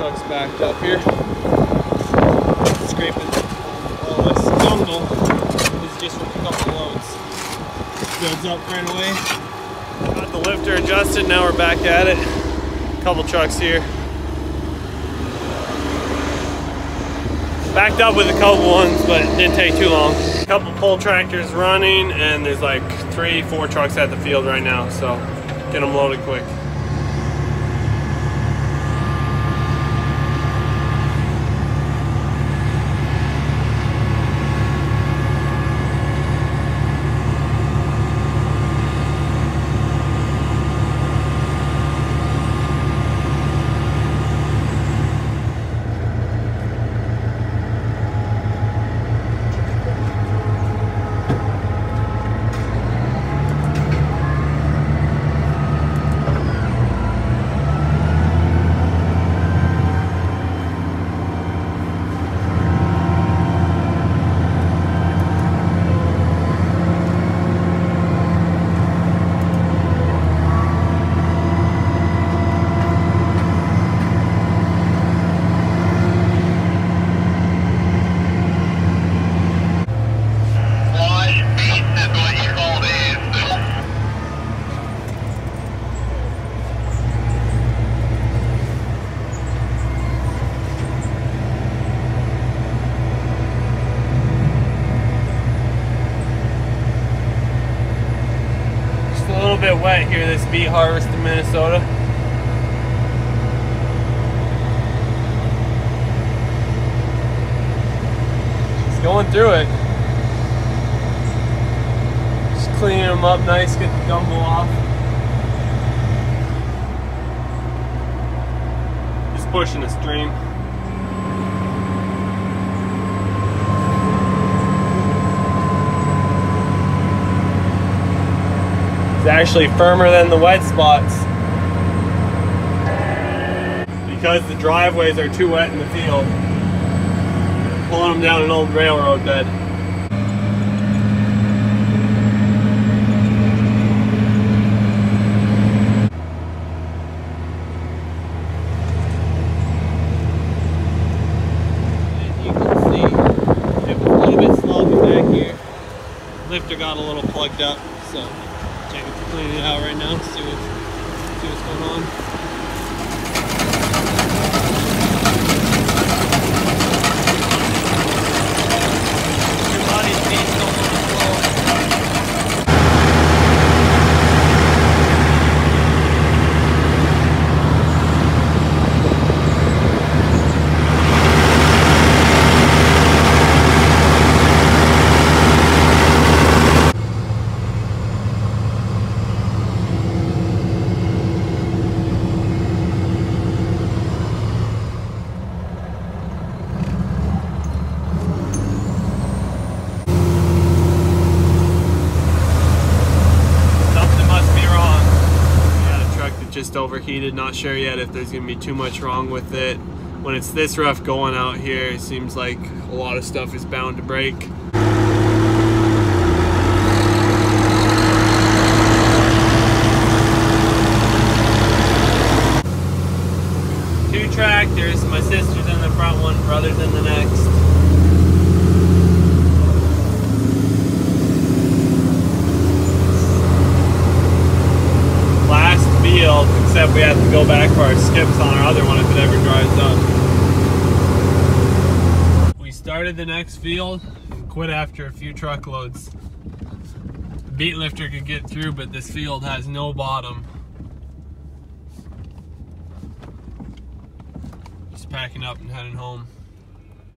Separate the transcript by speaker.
Speaker 1: truck's backed up here. Scraping all this jungle. This is just from a couple loads. Builds up right away. Got the lifter adjusted, now we're back at it. Couple trucks here. Backed up with a couple ones, but it didn't take too long. A couple pull tractors running, and there's like 3-4 trucks at the field right now, so get them loaded quick. Bit wet here this beet harvest in Minnesota. Just going through it. Just cleaning them up nice, get the gumbo off. Just pushing the stream. It's actually firmer than the wet spots because the driveways are too wet in the field. Pulling them down an old railroad bed. As you can see, it was a little bit sloppy back here. Lifter got a little plugged up, so cleaning it out right now, see what's going on. Your body's being so slow. Just overheated, not sure yet if there's gonna be too much wrong with it. When it's this rough going out here, it seems like a lot of stuff is bound to break. 2 tractors, my sister's in the front one, brother's in the next. Except we have to go back for our skips on our other one if it ever dries up. We started the next field and quit after a few truckloads. The beet lifter could get through, but this field has no bottom. Just packing up and heading home.